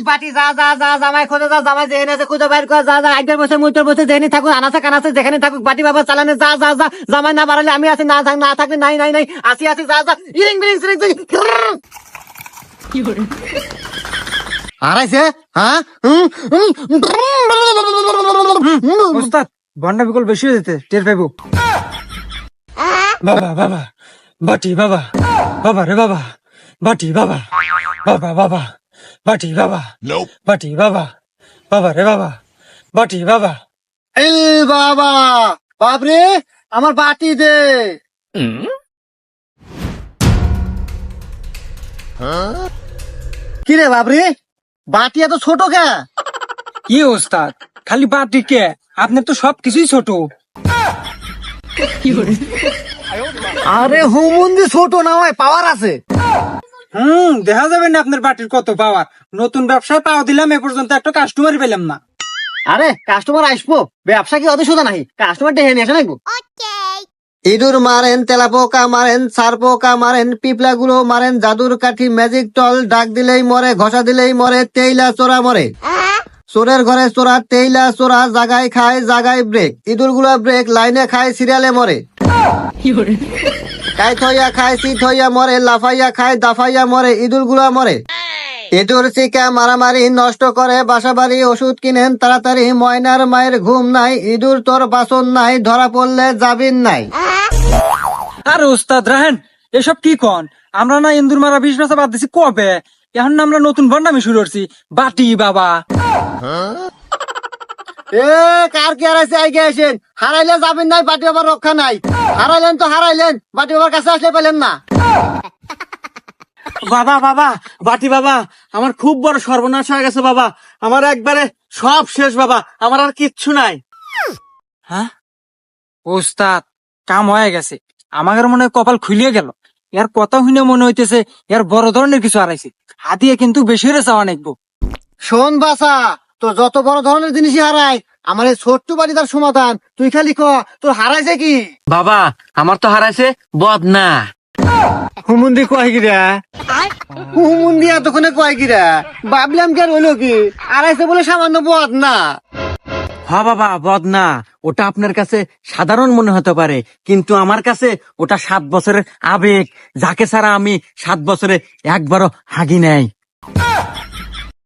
বাটি যা যা যা জামাই খোঁজে যা জামাই যেখানে আছে খুঁজে বাইর কর যা যা একবার বসে মুইতর বসে যেখানে থাকুক আনাচে কানাচে যেখানে থাকুক বাটি বাবা চালানে যা যা যা জামাই না বাড়ালে আমি আছি না থাকলে নাই নাই নাই আসি আসি যা যা ইরিং বিরিং সিরিং আড়াইছে হ্যাঁ ওস্তাদ বন্ডা বিকল বেশি হয়ে যেতে টের পাইবো। বাবা বাবা বাটি বাবা বাবা রে বাবা বাটি বাবা বাবা বাবা বাটি বাবা বাটি বাবা বাবা রে বাবা বাটি বাবা এই বাবা বাপরে আমার বাটি দে কি রে বাপরে বাটি এত ছোট কে কি ওস্তাদ খালি বাটি কে আপনার তো সবকিছুই ছোট। আরে হুমুন্দি ছোট না হয় পাওয়ার আছে। দেখা যাবে না আপনার বাটির কত পাওয়ার। নতুন ব্যবসায় পাওয়া দিলাম এ পর্যন্ত একটা কাস্টমারই পেলাম না। আরে কাস্টমার আসবো ব্যবসা কি অত সোজা নাই কাস্টমার ডেহে নিয়ে আসে নাকবো। ইঁদুর মারেন তেলাপোকা মারেন সারপোকা মারেন পিপলা গুলো মারেন জাদুর কাঠি ম্যাজিক টল ডাক দিলেই মরে ঘষা দিলেই মরে তেইলা চোরা মরে চোরের ঘরে চোরা তেইলা চোরা জাগায় খায় জাগায় ব্রেক ইঁদুর গুলো ব্রেক লাইনে খায় সিরিয়ালে মরে কাই থইয়া খায় সি থইয়া মরে লাফাইয়া খায় দাফাইয়া মরে ইঁদুর গুলা মরে ইঁদুর চিকা মারামারি নষ্ট করে বাসা বাড়ি ওষুধ কিনেন তাড়াতাড়ি ময়নার মায়ের ঘুম নাই ইঁদুর তোর বাসন নাই ধরা পড়লে যাবিন নাই। আরে ওস্তাদ রাহেন এসব কি কন? আমরা না ইন্দুর মারা 20 বছর বাদ দিছি কবে? এখন না আমরা নতুন বন্ডামি শুরু করছি বাটি বাবা। এ কার কি হারাইছে আগে আসেন হারাইলে যাবেন নাই বাটি বাবার রক্ষা নাই হারাইলেন তো হারাইলেন বাটি বাবার কাছে আসলে পেলেন না। বাবা বাবা বাটি বাবা আমার খুব বড় সর্বনাশ হয়ে গেছে বাবা আমার একবারে সব শেষ বাবা আমার আর কিচ্ছু নাই। হ্যাঁ ওস্তাদ কাম হয়ে গেছে আমাদের মনে হয় কপাল খুলিয়ে গেল। এর কথা শুনে মনে হইতেছে এর বড় ধরনের কিছু হারাইছে। হাতিয়ে কিন্তু বেশি হয়েছে অনেকবো। শোন বাসা তো যত বড় ধরনের জিনিসই হারায় আমার এই ছোট্ট বাড়ি তার সমাধান তুই খালি ক তোর হারাইছে কি? বাবা আমার তো হারাইছে বদনা। হুমুন্দি কয় গিরা হুমুন্দি এতক্ষণে কয় গিরা ভাবলাম কি আর হইলো কি হারাইছে বলে সামান্য বদ না। হ্যাঁ বাবা বদনা ওটা আপনার কাছে সাধারণ মনে হতে পারে কিন্তু আমার কাছে ওটা 7 বছরের আবেগ যাকে ছাড়া আমি 7 বছরে একবারও হাগি নাই।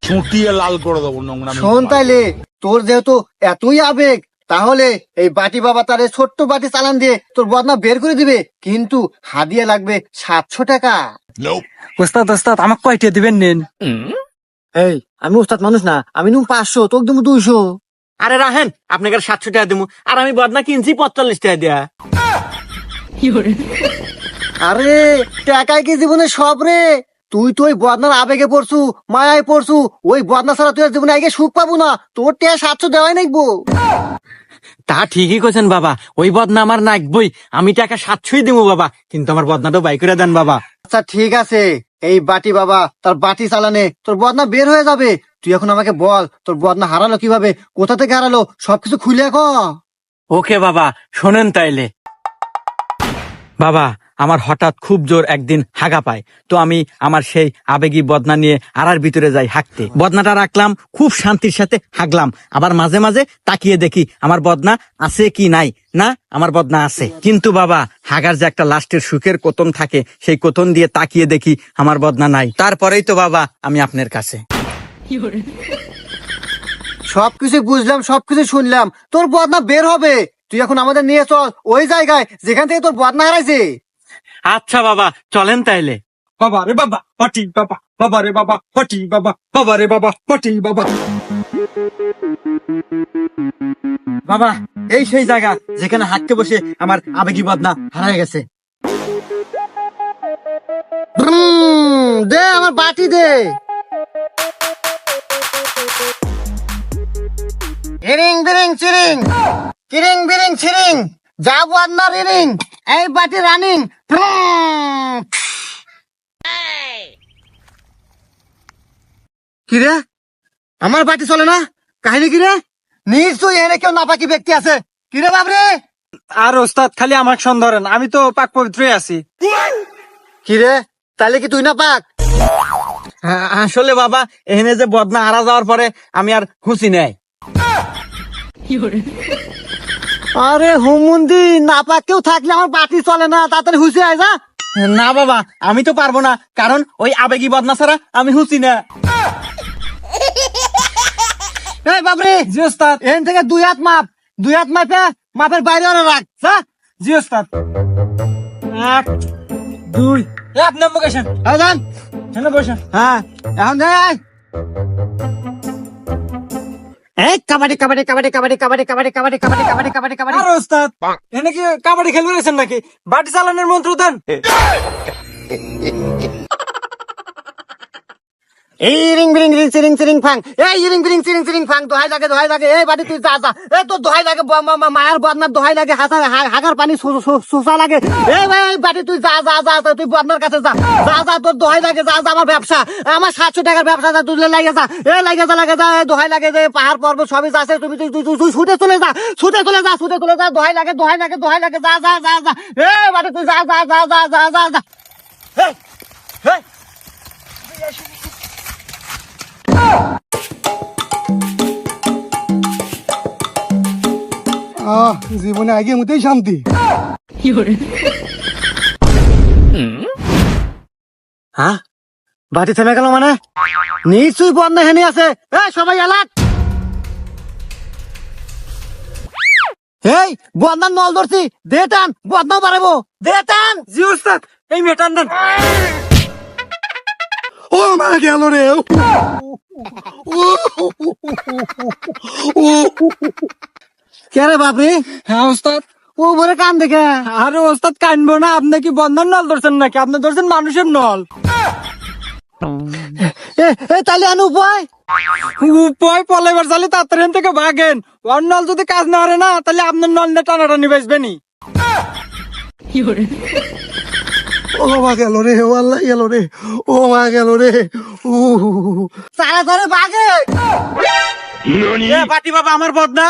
চুটিয়ে লাল করে দেবো নোংরা। শোন তাইলে তোর যেহেতু এতই আবেগ তাহলে এই বাটি বাবা তার এই ছোট্ট বাটি চালান দিয়ে তোর বদনা বের করে দিবে কিন্তু হাদিয়া লাগবে 700 টাকা। ওস্তাদ ওস্তাদ আমাকে কয়টা দিবেন নেন? এই আমি ওস্তাদ মানুষ না আমি নুম 500 তোকে দেবো 200। আরে রাহেন আপনাকে 700 টাকা দেবো আর আমি বদনা কিনছি 45 টাকা দেয়া। আরে টাকায় কি জীবনে সব রে তুই তো ওই বদনার আবেগে পড়ছু মায়ায় পড়ছু ওই বদনা ছাড়া তুই আর জীবনে আগে সুখ পাবো না তোর টাকা 700 দেওয়াই নাকবো। তা ঠিকই কইছেন বাবা ওই বদনা আমার নাকবই আমি টাকা 700ই দেবো বাবা কিন্তু আমার বদনাটা বাই করে দেন বাবা। আচ্ছা ঠিক আছে এই বাটি বাবা তার বাটি চালানে তোর বদনা বের হয়ে যাবে তুই এখন আমাকে বল তোর বদনা হারালো কিভাবে কোথা থেকে হারালো সবকিছু খুলে ক। ওকে বাবা শোনেন তাইলে বাবা আমার হঠাৎ খুব জোর একদিন হাগা পায় তো আমি আমার সেই আবেগী বদনা নিয়ে আড়ার ভিতরে যাই হাঁকতে বদনাটা রাখলাম খুব শান্তির সাথে হাগলাম আবার মাঝে মাঝে তাকিয়ে দেখি আমার বদনা আছে কি নাই না আমার বদনা আছে কিন্তু বাবা হাগার যে একটা লাস্টের সুখের কোতন থাকে সেই কোতন দিয়ে তাকিয়ে দেখি আমার বদনা নাই তারপরেই তো বাবা আমি আপনার কাছে। সবকিছু বুঝলাম সবকিছু শুনলাম তোর বদনা বের হবে তুই এখন আমাদের নিয়ে চল ওই জায়গায় যেখান থেকে তোর বদনা হারাইছে। আচ্ছা বাবা চলেন তাইলে। বাবা রে বাবা বাটি বাবা বাবা রে বাবা বাটি বাবা বাবা রে বাবা বাটি বাবা। বাবা এই সেই জায়গা যেখানে হাঁটতে বসে আমার আবেগী বদনা হারায় গেছে। দে আমার বাটি দে। হিরিং বিরিং চিরিং কিরিং বিরিং ছিরিং যা বদনা রিরিং এই বাটি রানিং। কিরে আমার বাটি চলে না কাহিনী কিরে নিশ্চয়ই এনে কেউ নাপাকি ব্যক্তি আছে কিরে বাবরে। আর ওস্তাদ খালি আমাকে সন্দেহ ধরেন আমি তো পাক পবিত্রই আছি। কিরে তাহলে কি তুই না পাক? আসলে বাবা এখানে যে বদনা হারা যাওয়ার পরে আমি আর খুশি নাই। আরে হুমুন্দি না পাকেও থাকলে আমার বাটি চলে না, তাড়াতাড়ি হুসে আয় যা। না বাবা আমি তো পারবো না, কারণ ওই আবেগী বদনা ছাড়া আমি হুসি না। এই বাবরে, জি ওস্তাদ। এখান থেকে 2 হাত মাপ, 2 হাত মাপে মাপের বাইরে ওরা রাখ যা। জি ওস্তাদ। 1 2 আপনি বসেন, এই যান। এখানে বসেন। হ্যাঁ এখন যাই। এই কাবাডি কাবাডি কাবাডি কাবাডি কাবাডি কাবাডি কাবাডি কাবাডি কাবাডি কাবাডি কাবাডি। আর ওস্তাদ এখানে কি কাবাডি খেলবে গেছেন নাকি? বাটি চালানোর মন্ত্র দেন। এই রিং বিরিং রিং সিরিং সিরিং ফাং, এই রিং বিরিং সিরিং সিরিং ফাং, দোহাই লাগে, এই বাড়ি তুই যা যা, এই তোর দোহাই লাগে, মায়ের বদনার দোহাই লাগে, হাগার পানি শোষা লাগে, এই ভাই এই বাড়ি তুই যা যা যা, তুই বদনার কাছে যা যা যা, তোর দোহাই লাগে, যা যা, আমার ব্যবসা, আমার 700 টাকার ব্যবসা, যা তুই লাগে যা, এই লাগে যা, এই দোহাই লাগে, যে পাহাড় পর্বত সবই যাচ্ছে, তুমি তুই তুই তুই ছুটে চলে যা, দোহাই লাগে, যা যা যা যা, এই বাড়ি তুই যা যা যা যা যা যা যা। এই, এই, জীবনে আগে মতেই শান্তি। হ্যাঁ বাটি থেমে গেল মানে? নিশ্চয়ই বন্ধ হেনে আছে। এই সবাই এলাক, এই বন্ধার নল ধরছি, দে টান, বদনাও বাড়াবো, দে টান। জি ওস্তাদ, এই মেটান দেন। ও মা গেল রে। কে রে বাপরে? হ্যাঁ ওস্তাদ। ও বলে কান দেখে। আরে ওস্তাদ কানবো না, আপনি কি বন্ধন নল ধরছেন নাকি? আপনি ধরছেন মানুষের নল। তাহলে আনু উপায়? উপায় পলাইবার চালে তাড়াতাড়ি থেকে ভাগেন। ওর নল যদি কাজ না করে না, তাহলে আপনার নল নিয়ে টানাটানি বেসবেনি। ও মা গেল রে, ও আল্লাহ গেল রে, ও মা গেল রে। তারা ধরে বাগে। বাটি বাবা আমার বদনা।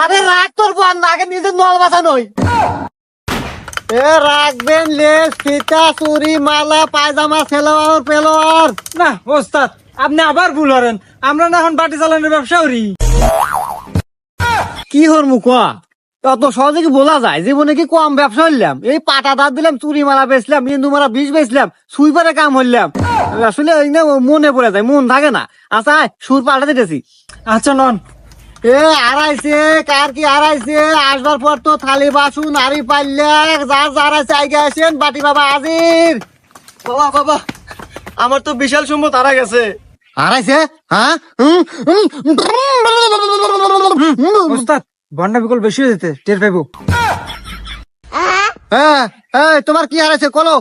আরে রাখ তোর বন্ধ, আগে নিজের নল বাঁচানোই। রাখবেন লেস, ফিতা, চুরি, মালা, পায়জামা, সেলোয়ার পেলোয়ার। না ওস্তাদ, আপনি আবার ভুল করেন। আমরা না এখন বাটি চালানোর ব্যবসা করি। কি হর মুখা অত সহজে কি বলা যায়? জীবনে কি কম ব্যবসা হইলাম? এই পাটা দাঁত দিলাম, চুরি মালা বেচলাম, ইন্দু মালা 20 বেচলাম, সুইপারে কাম হইলাম। আসলে ওই না মনে পড়ে যায়, মন থাকে না। আচ্ছা সুর পাল্টা দিতেছি। আচ্ছা নন। আড়াইছে, কার কি আড়াইছে? আসবার পর তো থালি বাসন হাড়ি পাল্লা যার যার আছে আগে আসেন, বাটি বাবা হাজির। বাবা বাবা আমার তো বিশাল সম্পদ হারা গেছে। আড়াইছে? হ্যাঁ ওস্তাদ বন্ডা বিকল বেশি হয়ে যেতে টের পাইবো। হ্যাঁ, এই তোমার কি হারাইছে কলো,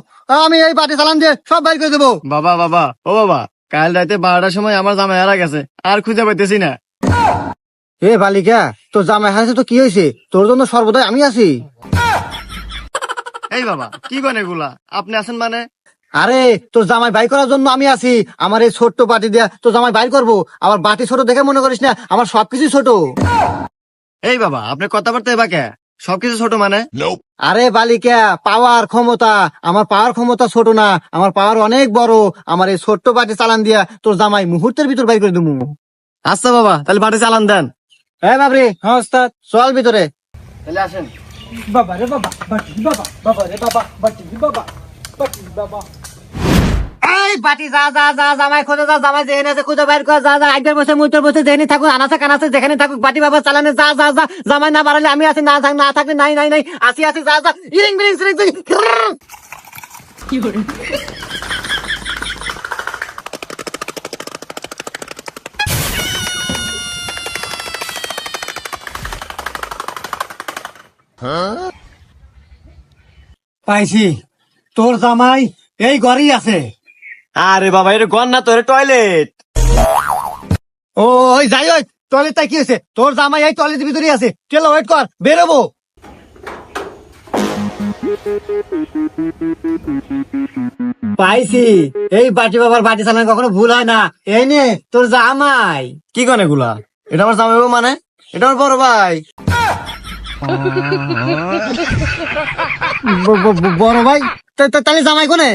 আমি এই বাটি চালান দিয়ে সব বাইর করে দেবো। বাবা বাবা ও বাবা, কাল রাতে 12টার সময় আমার জামাই হারা গেছে, আর খুঁজে পাইতেছি না। এ বালিকা, তোর জামাই হারাইছে তো কি হয়েছে? তোর জন্য সর্বদাই আমি আছি। এই বাবা কি করেন এগুলা? আপনি আছেন মানে? আরে তোর জামাই বাই করার জন্য আমি আছি। আমার এই ছোট্ট বাটি দিয়া তোর জামাই বাইর করবো। আবার বাটি ছোট দেখে মনে করিস না আমার সবকিছু ছোট। এই বাবা আপনি কথাবার্তা এবার কে? সবকিছু ছোট মানে? আরে বালিকা, পাওয়ার ক্ষমতা, আমার পাওয়ার ক্ষমতা ছোট না, আমার পাওয়ার অনেক বড়। আমার এই ছোট্ট বাটি চালান দিয়া তোর জামাই মুহূর্তের ভিতর বাইর করে দেবো। আচ্ছা বাবা তাহলে বাটে চালান দেন। হ্যাঁ বাবরি, হ্যাঁ ওস্তাদ। চল ভিতরে। তাহলে আসেন। বাবা রে বাবা, বাটি বাবা, বাবা রে বাবা, বাটি বাবা, বাটি বাবা। এই বাটি যা যা যা, জামাই খোঁজে যা, জামাই যেখানে আছে খুঁজে বাইর কর, যা যা, আগের বসে মুইটার বসে যেখানে থাকুক, আনাচে কানাচে যেখানে থাকুক, বাটি বাবা চালানে যা যা যা। জামাই না বাড়ালে আমি আছি, না থাক না থাকলে নাই নাই নাই, আসি আসি যা যা, ইরিং বিরিং সিরিং সিরিং। পাইছি, তোর জামাই এই ঘরেই আছে। আরে বাবা এটা ঘর না, তোর টয়লেট। ওই যাই, ওই টয়লেট তাই কি হয়েছে? তোর জামাই এই টয়লেটের ভিতরেই আছে, চলো ওয়েট কর, বেরোবো। পাইছি, এই বাটি বাবার বাটি চালানো কখনো ভুল হয় না। এই নে তোর জামাই। কি করেন এগুলা? এটা আমার জামাই বাবু মানে? এটা আমার বড় ভাই। বড় ভাই? তাহলে জামাই কোনে?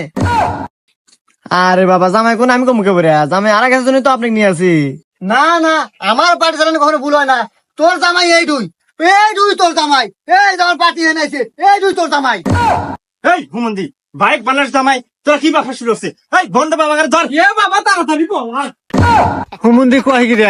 আরে বাবা জামাই কোন আমি কমুকে পড়ে জামাই আর গেছে জন্য তো আপনাকে নিয়ে আসি। না না, আমার পার্টি চালানো কখনো ভুল হয় না। তোর জামাই এই দুই তোর জামাই, এই আমার পার্টি এনেছে, এই দুই তোর জামাই। এই হুমন্দি বাইক বানাস জামাই তোরা কি বাপা শুরু হচ্ছে? এই বন্ধ বাবা ধর। এ বাবা তাড়াতাড়ি বল আর। হুমুন্দি কয় কি রে?